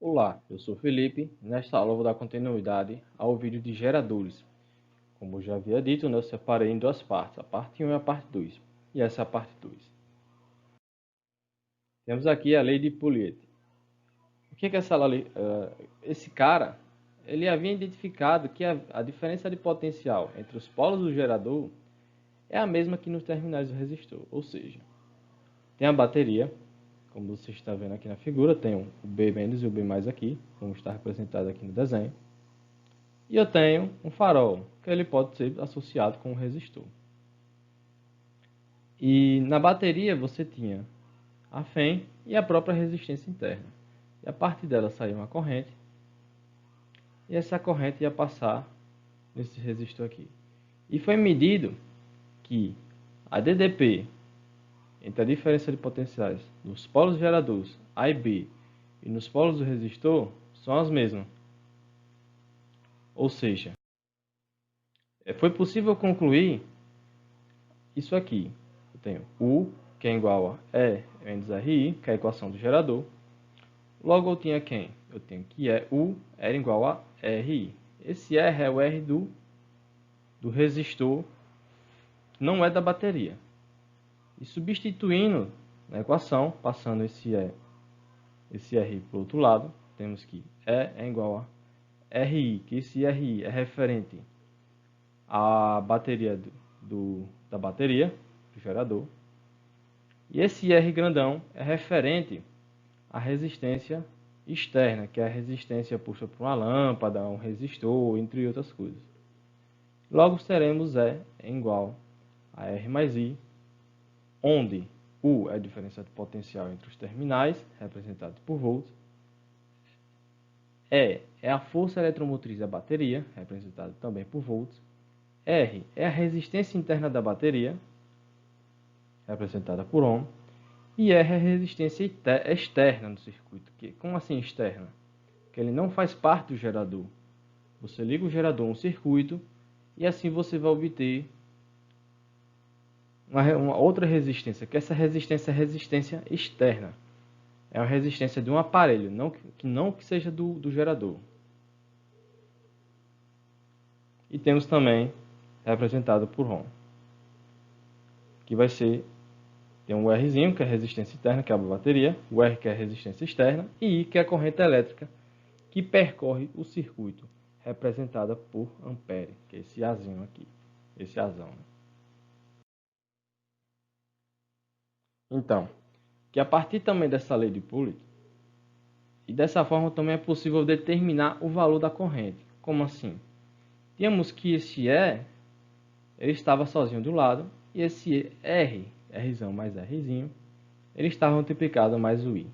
Olá, eu sou Felipe e nesta aula eu vou dar continuidade ao vídeo de geradores. Como eu já havia dito, eu separei em duas partes, a parte 1 e a parte 2. E essa é a parte 2. Temos aqui a lei de Pouliot. O que é essa lei? Esse cara, ele havia identificado que a diferença de potencial entre os polos do gerador é a mesma que nos terminais do resistor. Ou seja, tem a bateria, como você está vendo aqui na figura, tem o B- e o B+ aqui, como está representado aqui no desenho. E eu tenho um farol, que ele pode ser associado com um resistor. E na bateria você tinha a FEM e a própria resistência interna. E a partir dela saía uma corrente, e essa corrente ia passar nesse resistor aqui. E foi medido que a DDP entre a diferença de potenciais nos polos geradores A e B e nos polos do resistor são as mesmas. Ou seja, foi possível concluir isso aqui. Eu tenho U, que é igual a E menos RI, que é a equação do gerador. Logo eu tinha quem? Eu tenho que U era igual a RI. Esse R é o R do resistor, que não é da bateria. E substituindo na equação, passando esse RI para o outro lado, temos que E é igual a RI, que esse RI é referente à bateria da bateria, do gerador. E esse R grandão é referente à resistência externa, que é a resistência puxa por uma lâmpada, um resistor, entre outras coisas. Logo teremos E igual a R mais I, onde U é a diferença de potencial entre os terminais, representado por volts. E é a força eletromotriz da bateria, representada também por volts. R é a resistência interna da bateria, representada por ohm. E R é a resistência externa no circuito. Como assim externa? Que ele não faz parte do gerador. Você liga o gerador a um circuito e assim você vai obter uma outra resistência, que essa resistência é resistência externa. É a resistência de um aparelho, não que seja do gerador. E temos também representado por ohm, que vai ser, tem um Rzinho, que é a resistência interna, que é a bateria, o R, que é a resistência externa, e I, que é a corrente elétrica, que percorre o circuito, representada por ampere, que é esse Azinho aqui, esse Azão. Então, que a partir também dessa lei de Pouliot, e dessa forma também é possível determinar o valor da corrente. Como assim? Tínhamos que esse ele estava sozinho do lado, e esse Rzão mais Rzinho, ele estava multiplicado mais o I.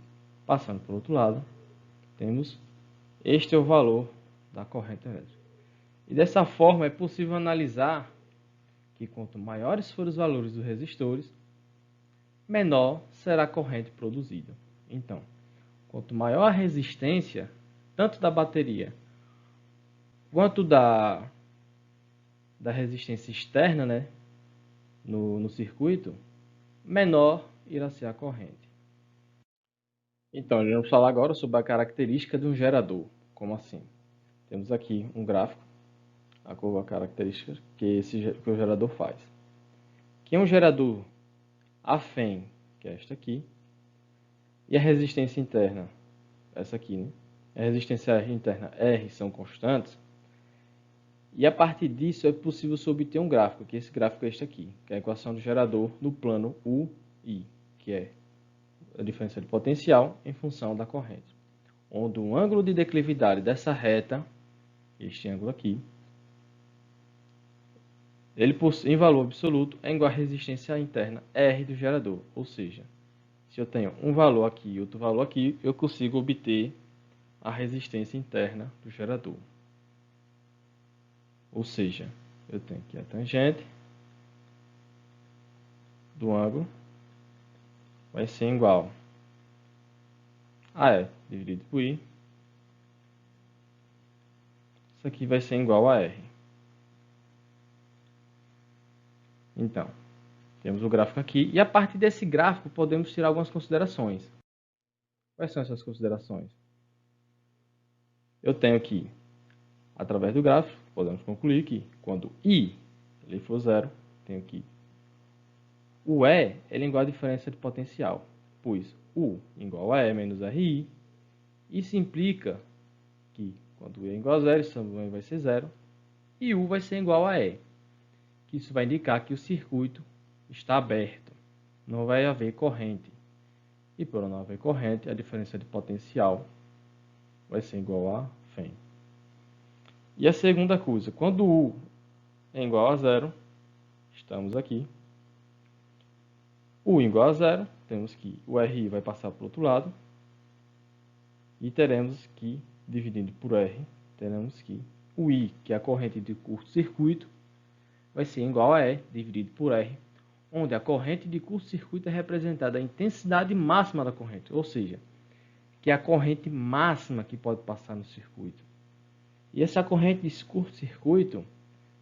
Passando para o outro lado, temos este é o valor da corrente elétrica. E dessa forma é possível analisar que quanto maiores forem os valores dos resistores, menor será a corrente produzida. Então, quanto maior a resistência, tanto da bateria quanto da resistência externa, né, no circuito, menor irá ser a corrente. Então, vamos falar agora sobre a característica de um gerador. Como assim? Temos aqui um gráfico, a característica que o gerador faz. Que é um gerador a FEM, que é esta aqui, e a resistência interna, essa aqui, né? A resistência interna R são constantes. E a partir disso é possível se obter um gráfico, que esse gráfico é este aqui, que é a equação do gerador no plano UI, que é a diferença de potencial em função da corrente. Onde o ângulo de declividade dessa reta, este ângulo aqui, ele em valor absoluto é igual à resistência interna R do gerador. Ou seja, se eu tenho um valor aqui e outro valor aqui, eu consigo obter a resistência interna do gerador. Ou seja, eu tenho aqui a tangente do ângulo vai ser igual a E dividido por I. Isso aqui vai ser igual a R. Então, temos o gráfico aqui. E a partir desse gráfico podemos tirar algumas considerações. Quais são essas considerações? eu tenho que, através do gráfico, podemos concluir que quando I ele for zero, tenho que o E ele é igual à diferença de potencial, pois U igual a E menos RI. Isso implica que quando I é igual a zero, isso também vai ser zero, e U vai ser igual a E, que isso vai indicar que o circuito está aberto, não vai haver corrente. E por não haver corrente, a diferença de potencial vai ser igual a φ. E a segunda coisa, quando U é igual a zero, estamos aqui, U igual a zero, temos que o RI vai passar para o outro lado, e teremos que, dividindo por R, teremos que o I, que é a corrente de curto-circuito, vai ser igual a E dividido por R, onde a corrente de curto-circuito é representada a intensidade máxima da corrente, ou seja, que é a corrente máxima que pode passar no circuito. E essa corrente de curto-circuito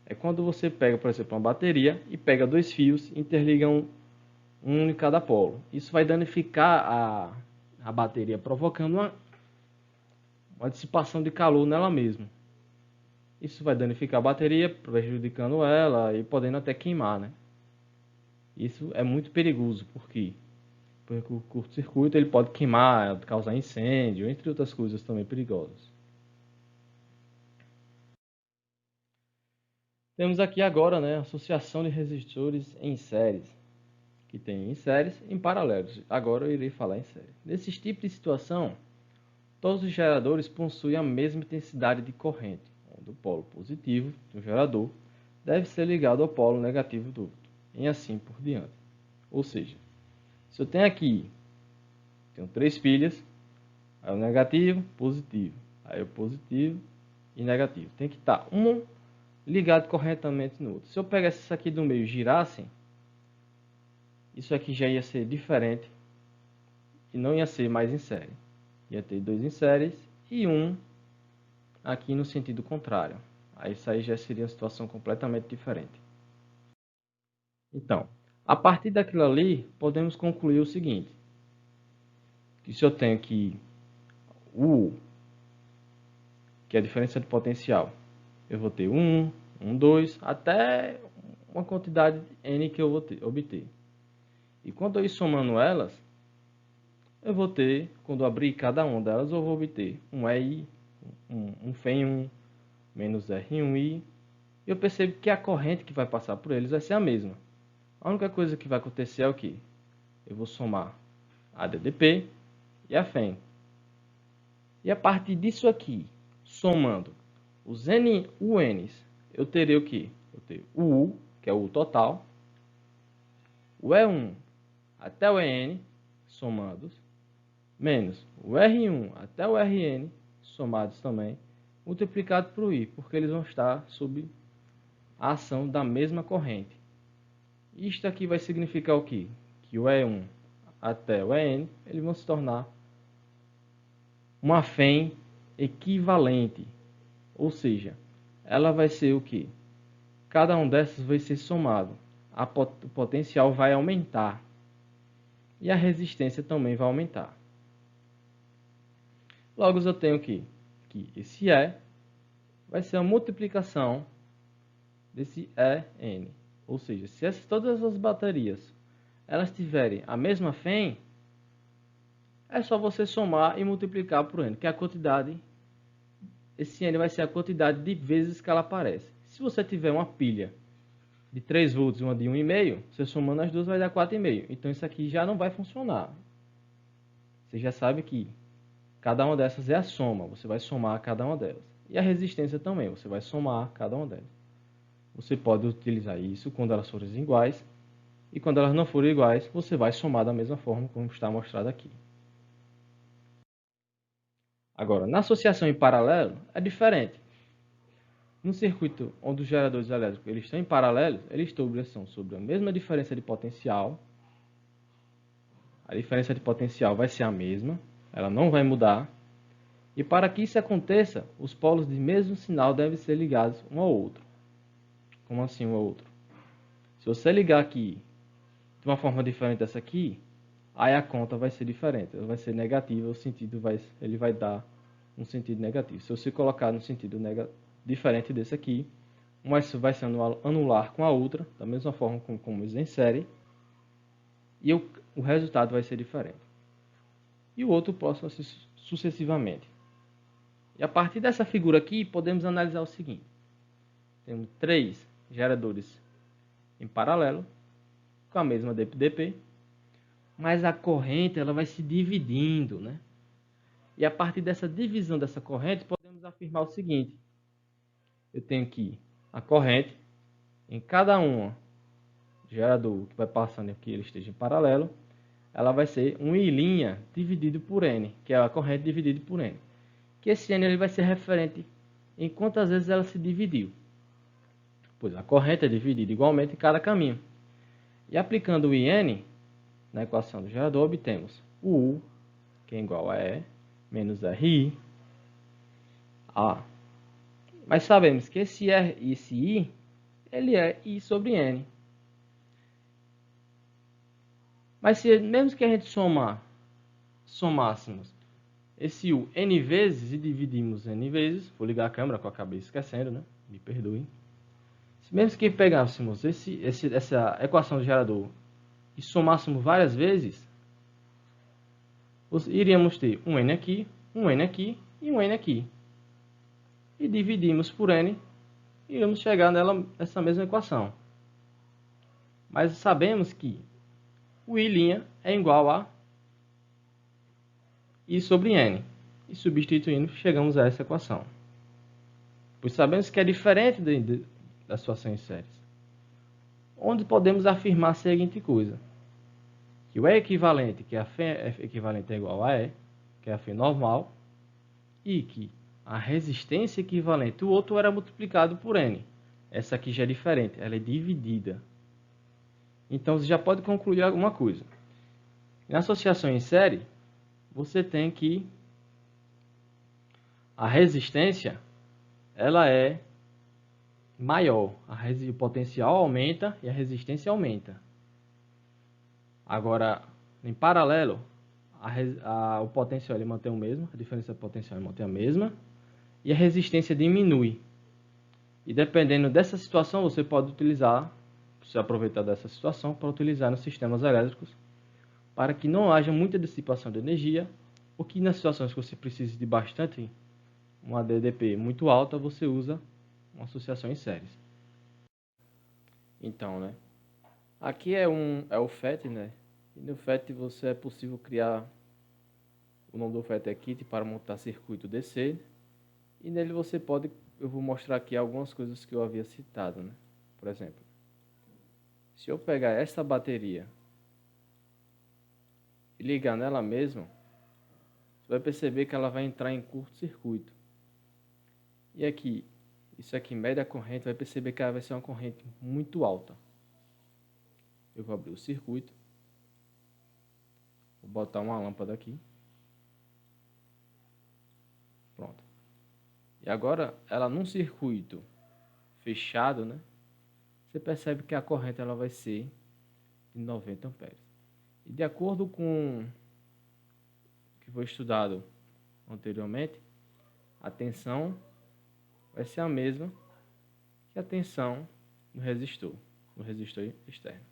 é quando você pega, por exemplo, uma bateria e pega dois fios e interliga um em cada polo. Isso vai danificar a bateria, provocando uma dissipação de calor nela mesma. Isso vai danificar a bateria, prejudicando ela e podendo até queimar, né? Isso é muito perigoso, porque o curto-circuito ele pode queimar, causar incêndio, entre outras coisas também perigosas. Temos aqui agora, né, a associação de resistores em séries, que tem em séries e em paralelos. Agora eu irei falar em série. Nesses tipos de situação, todos os geradores possuem a mesma intensidade de corrente, onde o polo positivo do gerador deve ser ligado ao polo negativo do outro, e assim por diante. Ou seja, se eu tenho três pilhas, aí o negativo, positivo, aí o positivo e negativo. Tem que estar um ligado corretamente no outro. Se eu pegasse isso aqui do meio e girasse, isso aqui já ia ser diferente e não ia ser mais em série. Ia ter dois em séries e um aqui no sentido contrário. Aí isso aí já seria uma situação completamente diferente. Então, a partir daquilo ali, podemos concluir o seguinte, que se eu tenho que U, que é a diferença de potencial, eu vou ter 1, 2, até uma quantidade N que eu vou obter. E quando eu ir somando elas, eu vou ter, quando eu abrir cada uma delas, eu vou obter um EI, um FEM1, menos R1I. E eu percebo que a corrente que vai passar por eles vai ser a mesma. A única coisa que vai acontecer é o que? Eu vou somar a DDP e a FEM. E a partir disso aqui, somando os UNs, eu terei o que? Eu tenho o U, que é o U total, o E1 até o EN, somados, menos o R1 até o Rn, somados também, multiplicado por I, porque eles vão estar sob a ação da mesma corrente. Isto aqui vai significar o quê? Que o E1 até o En, eles vão se tornar uma FEM equivalente, ou seja, ela vai ser o que? Cada um dessas vai ser somado, o potencial vai aumentar e a resistência também vai aumentar. Logo eu tenho que esse E vai ser a multiplicação desse En, ou seja, se todas as baterias elas tiverem a mesma FEM, é só você somar e multiplicar por N, que é a quantidade. Esse N vai ser a quantidade de vezes que ela aparece. Se você tiver uma pilha de 3 volts e uma de 1,5, você somando as duas vai dar 4,5. Então isso aqui já não vai funcionar. Você já sabe que cada uma dessas é a soma. Você vai somar cada uma delas. E a resistência também, você vai somar cada uma delas. Você pode utilizar isso quando elas forem iguais. E quando elas não forem iguais, você vai somar da mesma forma como está mostrado aqui. Agora, na associação em paralelo, é diferente. No circuito onde os geradores elétricos eles estão em paralelo, eles são sobre a mesma diferença de potencial. A diferença de potencial vai ser a mesma, ela não vai mudar. E para que isso aconteça, os polos de mesmo sinal devem ser ligados um ao outro. Como assim um ao outro? Se você ligar aqui de uma forma diferente dessa aqui, aí a conta vai ser diferente, ela vai ser negativa, o sentido ele vai dar no sentido negativo. Se você colocar no sentido diferente desse aqui, uma vai se anular com a outra, da mesma forma como isso em série, e o resultado vai ser diferente. E o outro próximo sucessivamente. E a partir dessa figura aqui, podemos analisar o seguinte. Temos 3 geradores em paralelo, com a mesma dP, mas a corrente ela vai se dividindo, né? E a partir dessa divisão dessa corrente, podemos afirmar o seguinte. Eu tenho aqui a corrente em cada gerador que vai passando aqui, ele esteja em paralelo, ela vai ser um I' dividido por N, que é a corrente dividida por N. Que esse N ele vai ser referente em quantas vezes ela se dividiu. Pois a corrente é dividida igualmente em cada caminho. E aplicando o IN na equação do gerador, obtemos o U, que é igual a E, menos RI, A. Mas sabemos que esse I, ele é I sobre N. Mas mesmo que a gente somássemos esse U N vezes e dividimos N vezes, vou ligar a câmera que eu acabei esquecendo, né? Me perdoem. Mesmo que pegássemos essa equação do gerador e somássemos várias vezes, iríamos ter um N aqui, um N aqui e um N aqui. E dividimos por N, iríamos chegar nessa mesma equação. Mas sabemos que o I' é igual a I sobre N. E substituindo, chegamos a essa equação. Pois sabemos que é diferente da situação em séries. Onde podemos afirmar a seguinte coisa. Que o E equivalente, que a Φ equivalente é igual a E, que é a Φ normal, e que a resistência equivalente, o outro era multiplicado por N. Essa aqui já é diferente, ela é dividida. Então, você já pode concluir alguma coisa. Na associação em série, você tem que a resistência, ela é maior. O potencial aumenta e a resistência aumenta. Agora, em paralelo, o potencial ele mantém o mesmo, a diferença potencial ele mantém a mesma, e a resistência diminui. E dependendo dessa situação, você pode se aproveitar dessa situação para utilizar nos sistemas elétricos, para que não haja muita dissipação de energia, ou que nas situações que você precise de bastante, uma DDP muito alta, você usa uma associação em séries. Então, né? Aqui é o FET, né? E no FET é possível criar o nome do FET é Kit para montar circuito DC. E nele eu vou mostrar aqui algumas coisas que eu havia citado, né? Por exemplo, se eu pegar essa bateria e ligar nela mesma, você vai perceber que ela vai entrar em curto-circuito. E aqui, isso aqui mede a corrente, vai perceber que ela vai ser uma corrente muito alta. Eu vou abrir o circuito. Vou botar uma lâmpada aqui. Pronto. E agora, ela num circuito fechado, né? Você percebe que a corrente ela vai ser de 90 amperes. E de acordo com o que foi estudado anteriormente, a tensão vai ser a mesma que a tensão no resistor externo,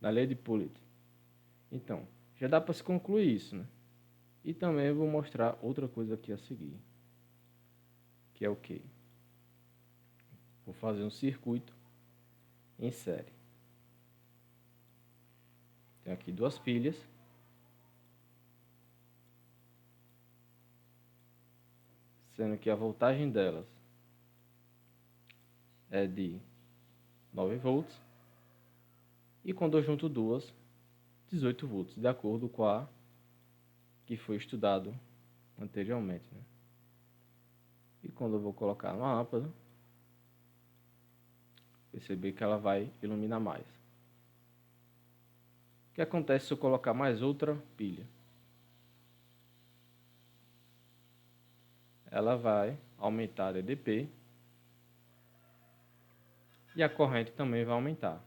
da lei de Pauli. Então, já dá para se concluir isso, né? E também eu vou mostrar outra coisa aqui a seguir, que é o que? Vou fazer um circuito em série. Tem aqui duas pilhas. Sendo que a voltagem delas é de 9 volts. E quando eu junto duas, 18 volts, de acordo com a que foi estudado anteriormente, né? E quando eu vou colocar uma lâmpada, perceber que ela vai iluminar mais. O que acontece se eu colocar mais outra pilha? Ela vai aumentar a DDP e a corrente também vai aumentar,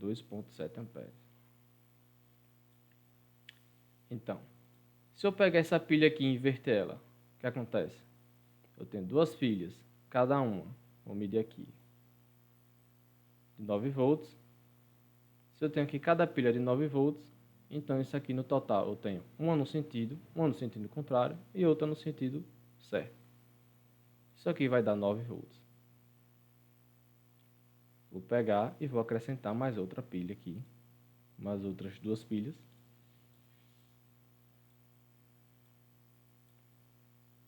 2,7 amperes. Então, Se eu pegar essa pilha aqui e inverter ela, o que acontece? Eu tenho duas pilhas, cada uma, vou medir aqui, de 9 volts. Se eu tenho aqui cada pilha de 9 volts, então isso aqui no total eu tenho uma no sentido contrário e outra no sentido certo. Isso aqui vai dar 9 volts. Vou pegar e vou acrescentar mais outra pilha aqui, mais outras duas pilhas.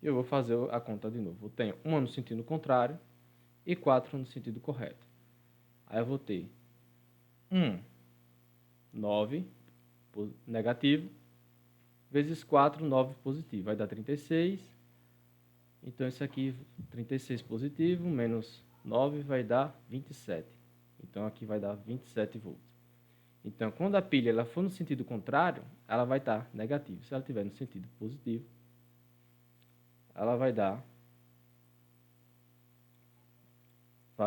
E eu vou fazer a conta de novo. Eu tenho uma no sentido contrário e 4 no sentido correto. Aí eu vou ter 9 negativo, vezes 4, 9 positivo. Vai dar 36. Então, isso aqui, 36 positivo, menos 9 vai dar 27. Então, aqui vai dar 27 volts. Então, quando a pilha ela for no sentido contrário, ela vai estar negativa. Se ela estiver no sentido positivo, ela vai dar...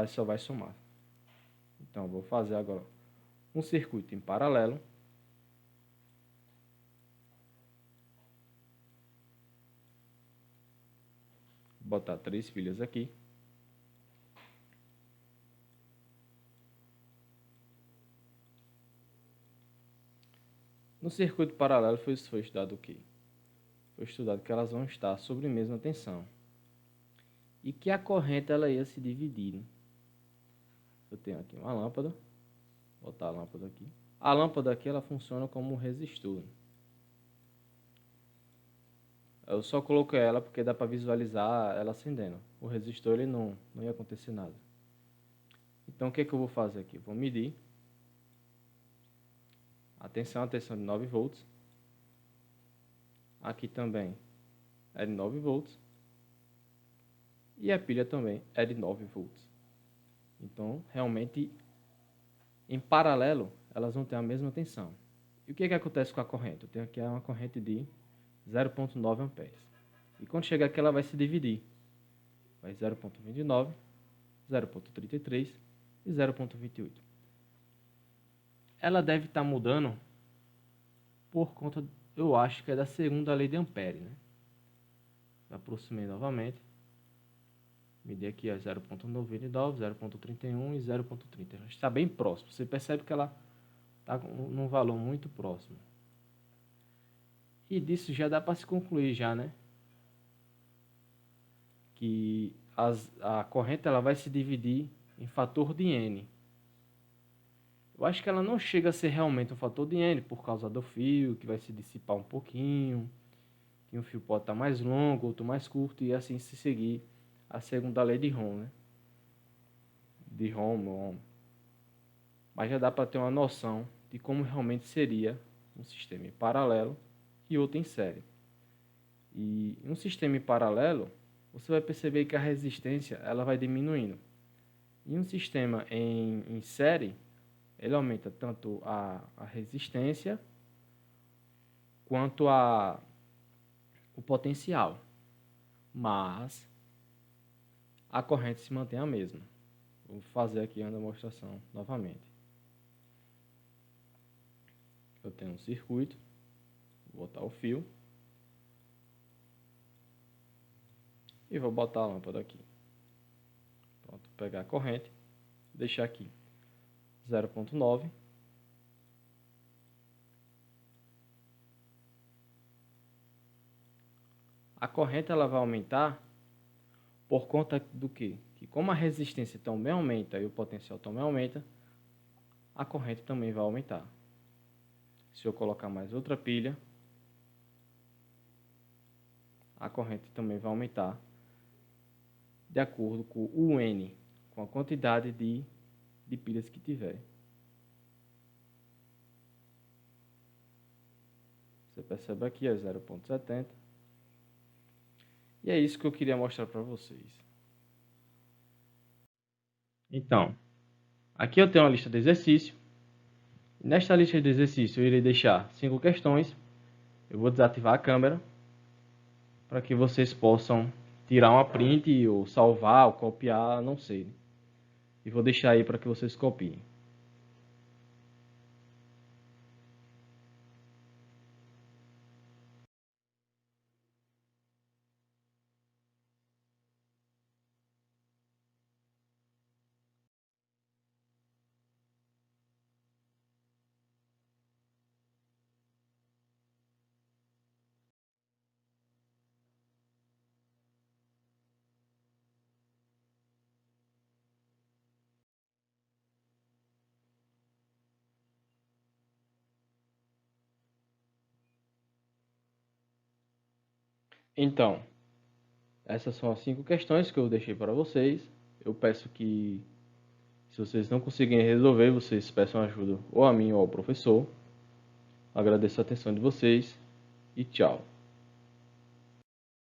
só vai somar. Então, eu vou fazer agora um circuito em paralelo. Vou botar 3 pilhas aqui. No circuito paralelo foi estudado o quê? Foi estudado que elas vão estar sobre a mesma tensão. E que a corrente ela ia se dividir, né? Eu tenho aqui uma lâmpada. Vou botar a lâmpada aqui. A lâmpada aqui ela funciona como um resistor. Eu só coloquei ela porque dá para visualizar ela acendendo. O resistor ele não ia acontecer nada. Então o que é que eu vou fazer aqui? Vou medir a tensão de 9 volts. Aqui também é de 9 volts. E a pilha também é de 9 volts. Então, realmente, em paralelo, elas vão ter a mesma tensão. E o que é que acontece com a corrente? Eu tenho aqui uma corrente de 0,9 amperes. E quando chegar aqui, ela vai se dividir. Vai 0,29, 0,33 e 0,28. Ela deve estar mudando por conta, eu acho que é da segunda lei de Ampere, né? Me aproximei novamente. Medi aqui a 0,99, 0,31 e 0,30. Está bem próximo. Você percebe que ela está num valor muito próximo. E disso já dá para se concluir já, né? Que a corrente ela vai se dividir em fator de N. Eu acho que ela não chega a ser realmente um fator de N por causa do fio, que vai se dissipar um pouquinho. Que um fio pode estar mais longo, outro mais curto, e assim se seguir a segunda lei de Ohm, né? De Ohm. Mas já dá para ter uma noção de como realmente seria um sistema em paralelo e outro em série. E em um sistema em paralelo, você vai perceber que a resistência ela vai diminuindo. Em um sistema em série, ele aumenta tanto a resistência quanto o potencial. Mas a corrente se mantém a mesma. Vou fazer aqui a demonstração novamente. Eu tenho um circuito, vou botar o fio e vou botar a lâmpada aqui. Pronto, vou pegar a corrente, deixar aqui 0,9. A corrente ela vai aumentar por conta do quê? Que como a resistência também aumenta e o potencial também aumenta, a corrente também vai aumentar. Se eu colocar mais outra pilha, a corrente também vai aumentar de acordo com o N, com a quantidade de pilhas que tiver. Você percebe aqui, é 0,70. E é isso que eu queria mostrar para vocês. Então, aqui eu tenho uma lista de exercício. Nesta lista de exercício eu irei deixar 5 questões. Eu vou desativar a câmera para que vocês possam tirar uma print ou salvar ou copiar, não sei. E vou deixar aí para que vocês copiem. Então, essas são as 5 questões que eu deixei para vocês. Eu peço que, se vocês não conseguirem resolver, vocês peçam ajuda ou a mim ou ao professor. Agradeço a atenção de vocês e tchau.